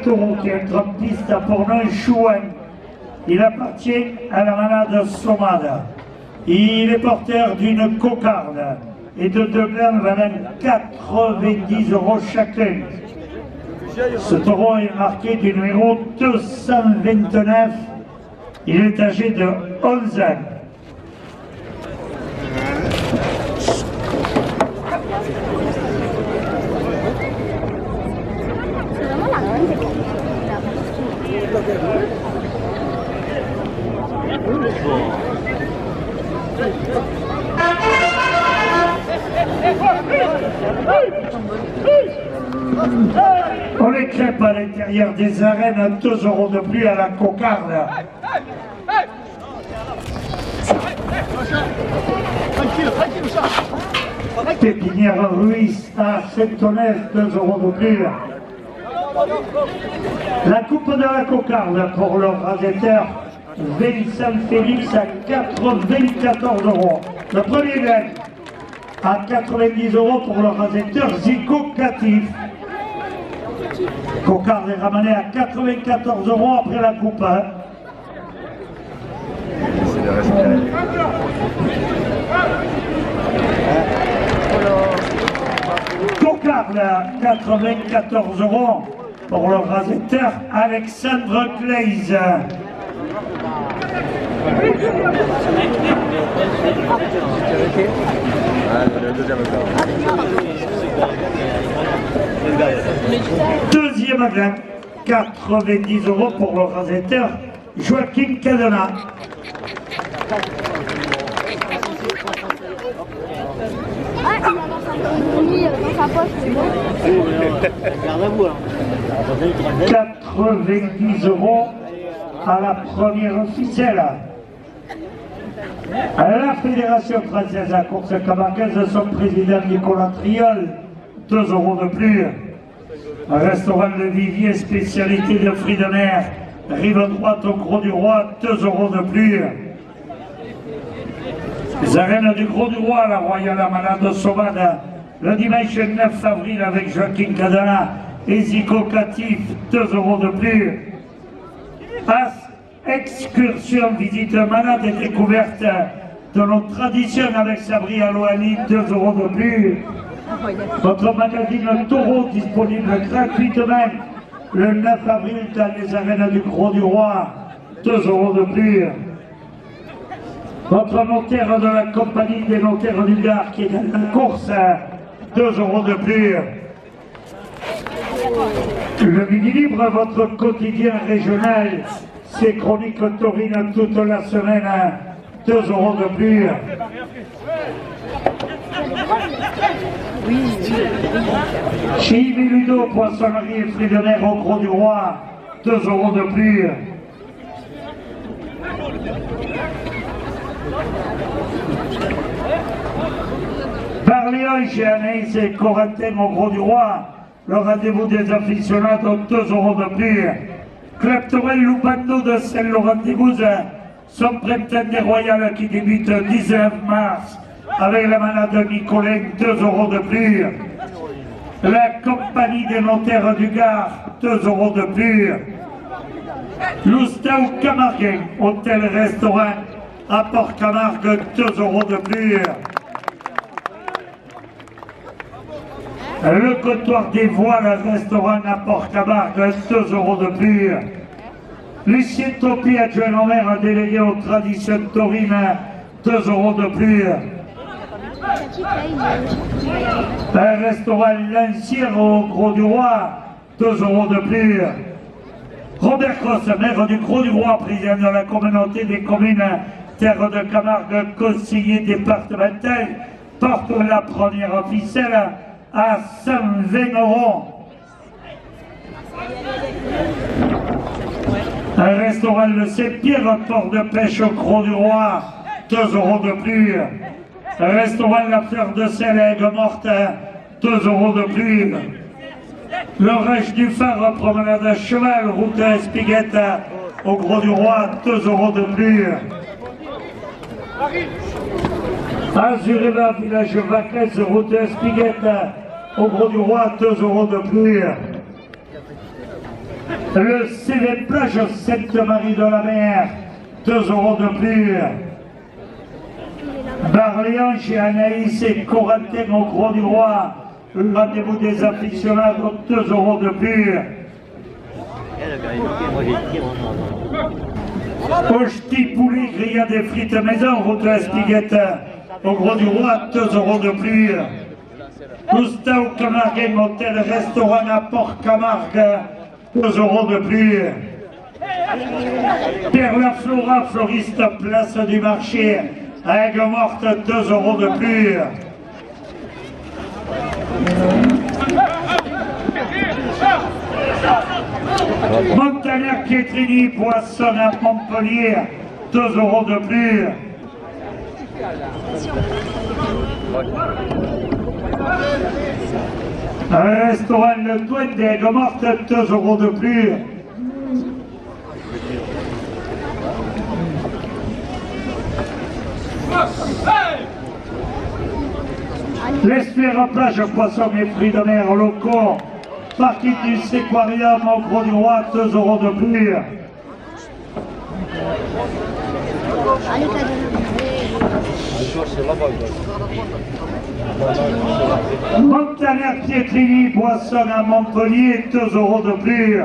taureau qui est en piste à Pornon-Chouin. Il appartient à la manade Somada. Il est porteur d'une cocarde et de deux blancs valant 90 € chacun. Ce taureau est marqué du numéro 229. Il est âgé de 11 ans. On les crêpe à l'intérieur des arènes à 2 € de plus à la cocarde. Pépinière Ruiz à Saint-Onef, 2 € de plus. La coupe de la cocarde pour le rasetteur Vincent Félix à 94 €. Le premier gain à 90 € pour le rasetteur Zico Catif. Cocarde est ramené à 94 € après la coupe. Cocarde à 94 € pour le rasetteur Alexandre Claise. Deuxième gain, 90 € pour le rasetteur Joaquin Cadena. Dans sa poche, c'est bon. 90 € à la première ficelle. La Fédération française à course camarguaise, son président Nicolas Triol, 2 € de plus. Restaurant Le Vivier, spécialité de fruits de mer, rive droite au Gros du Roi, 2 € de plus. Les arènes du Gros du Roi, la Royale Amanade Sauvade, le dimanche 9 avril avec Joaquin Cadena et Zico Catif, 2 € de plus. Excursion, visite manade et découverte de nos traditions avec Sabri Alouani, 2 € de plus. Votre magazine Taureau disponible gratuitement le 9 avril dans les arènes du Gros du Roi, 2 € de plus. Votre notaire de la compagnie des notaires du Gard qui est dans la course, 2 € de plus. Le Midi Libre, votre quotidien régional, ses chroniques taurines toute la semaine, 2 € de plus. Chivi Ludo, poissonnerie et fruits de mer au Gros du Roi, 2 € de plus. Barléon chez Anaïs et Corentin au Gros du Roi, le rendez-vous des aficionados, 2 € de plus. Club Tourelle Lupando de Saint-Laurent-des-Gouzes, son printemps des Royales qui débute le 19 mars avec la manade Nicolin, 2 € de plus. La compagnie des notaires du Gard, 2 € de plus. Loustau Camarguin, hôtel-restaurant à Port-Camargue, 2 € de plus. Le comptoir des voiles, restaurant à Port-Camargue, 2 € de plus. Lucien Topi, adjoint au maire, délégué aux traditions taurines, 2 € de plus. Un restaurant Lancière au Gros du Roi, 2 € de plus. Robert Cross, maire du Gros du Roi, président de la communauté des communes Terre de Camargue, conseiller départemental, porte la première ficelle à 120 €. Un restaurant Le Saint-Pierre, port de pêche au Gros du Roi, 2 € de plus. Un restaurant La Fleur de Sel à Aigues-Mortes, 2 € de plus. L'Orage du Phare, promenade à cheval, route à Espiguette au Gros du Roi, 2 € de plus. Azureva, village vacances, route à Espiguette au Gros du Roi, 2 € de plus. Le CV Plage Sainte-Marie de la Mer, 2 € de plus. Barléon chez Anaïs et Corentin au Gros du Roi, le rendez-vous des aficionados, 2 € de plus. Au ch'ti poulet grillade des frites maison, route de la Spiguette, au Gros du Roi, 2 € de plus. Gustave Camargue, motel restaurant à Port-Camargue, 2 € de plus. Pierre La Flora, floriste place du marché, à Aigues-Mortes, 2 € de plus. Montagnac Pietrini, poisson à Montpellier, 2 € de plus. Restaurant Le Douane des Aigues-Mortes, 2 € de plus. L'Espère plage, poissons et fruits de mer locaux. Parking du Séquarium au Gros du Roi, 2 € de plus. Montagnac Pietrini, poisson à Montpellier, 2 € de plus.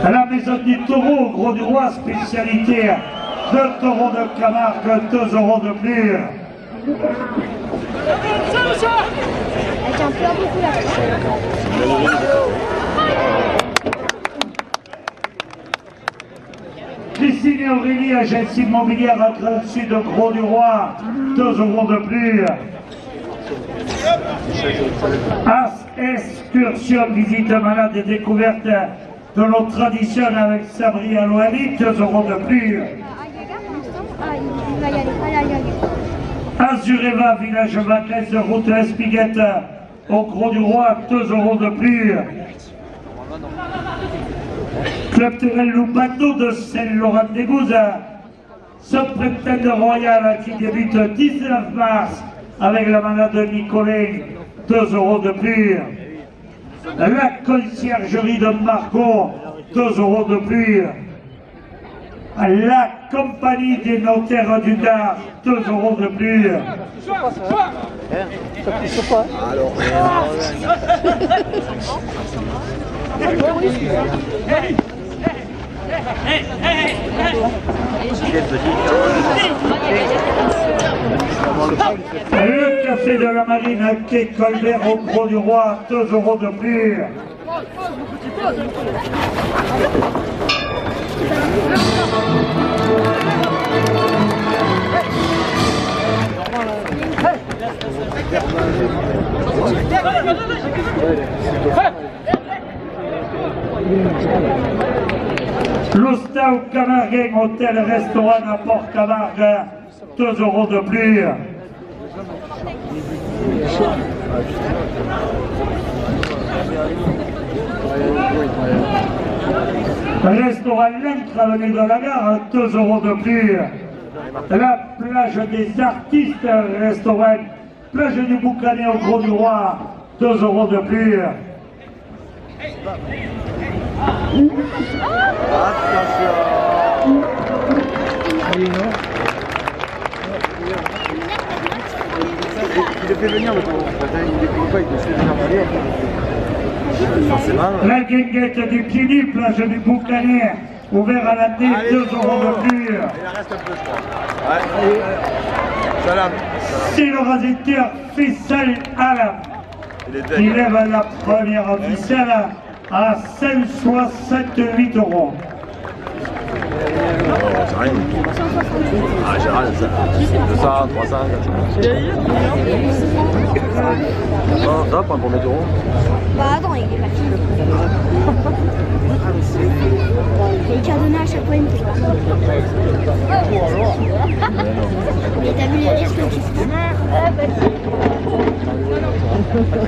À la maison du taureau, au Gros du Roi, spécialité, 2 taureaux de Camargue, 2 € de plus. Avec un plat beaucoup là. Christine et Aurélie, agence immobilière à Grand Sud de Gros du Roi, 2 € de plus. Excursion, visite malade et découverte de nos traditions avec Sabri à Loali, 2 € de plus. Il va y aller. Allez. Azureva, village vacances, route Espiguette, au Gros du Roi, 2 € de plus. Club Terrain Loupano de Saint-Laurent-des-Gouzes, ce prétendant royal qui débute le 19 mars avec la malade de Nicolin, 2 € de plus. La conciergerie de Margot, 2 € de plus. La compagnie des notaires du Gard, 2 € de plus. Le café de la Marine à Quai Colbert au Gros du Roi, 2 € de plus. L'Ostau Camargue, hôtel restaurant à Port-Camargue, 2 € de plus. Restaurant L'Ancre, avenue de la Gare, 2 € de plus. La plage des artistes, restaurant plage du Boucanet au Gros du Roi, 2 € de plus. Il a fait venir le taureau, il ne pas, il essaie de venir forcément. La guinguette du Piedi, plage du Boucanet, ouvert à l'année, 2 € de plus. Il en reste un peu, je crois. Ouais. Salam. C'est le rasiteur Fissel Alam qui lève la première ficelle à 168 €. C'est rien. Ah, Gérald, ça. 200, 300, 400. Non, ça, pas pour mes euros. Bah attends, il est pas fini. Il t'a donné à chaque fois une clé. Et t'as vu les risques qui se font.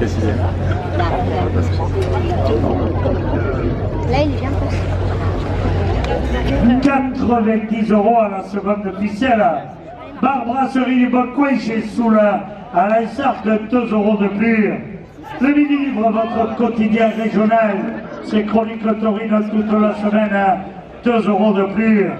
Qu'est-ce qu'il y a? Là, il est bien passé. 90 € à la seconde ficelle. Bar Brasserie du Bon Coin chez Soula, à l'Aissarque, 2 € de plus. Le Midi Libre, votre quotidien régional, c'est Chronique le Torino toute la semaine à 2 € de plus.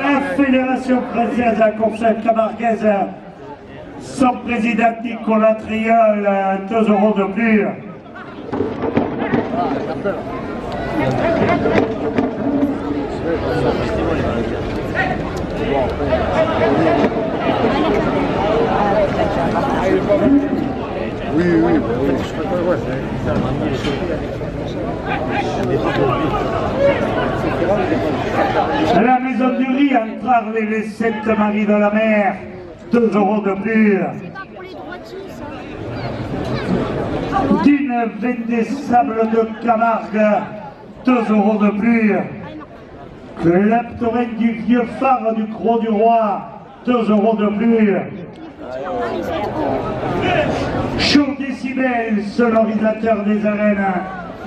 La Fédération française à Courcelles Camarguaise, son président Nicolas Triol, 2 € de plus. Oui, je peux pas voir. La Maison du Riz, entre Arles et les Sainte-Marie de la Mer, 2 € de plus. C'est pas pour les droitiers, ça. Dune, Vin des Sables de Camargue, 2 € de plus. Club Taurin du Vieux Phare du Croc du Roi, 2 € de plus. Show Décibel, sonorisateur des arènes,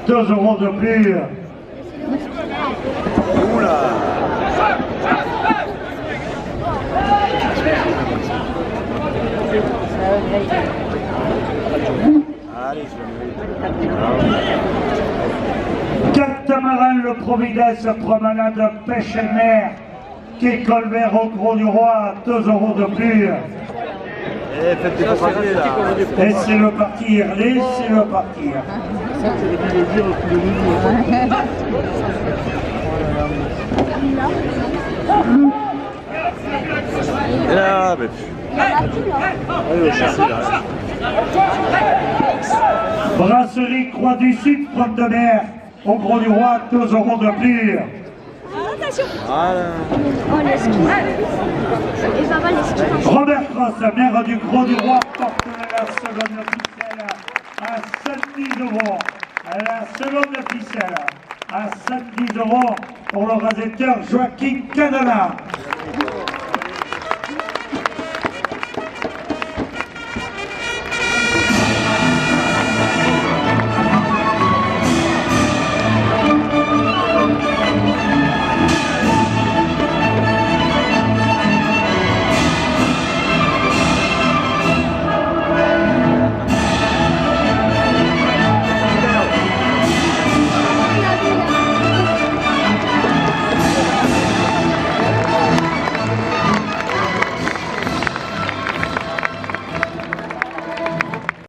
2 € de plus. Oula. Allez, Catamaran, le Providence, promenade pêche et mer, quai Colbert au Gros du Roi, 2 € de plus. Eh, faites des papiers là. Laissez-le partir, laissez-le partir. Et là, mais... Brasserie Croix du Sud, front de mer, au Gros du Roi, 2 € de plus. Voilà. Oh, les skis. Et papa, les skis. Robert Cross, maire du Gros du Roi, porte la seconde ficelle à 70 €. La seconde ficelle à 70 € pour le rasetteur Joaquin Cadena.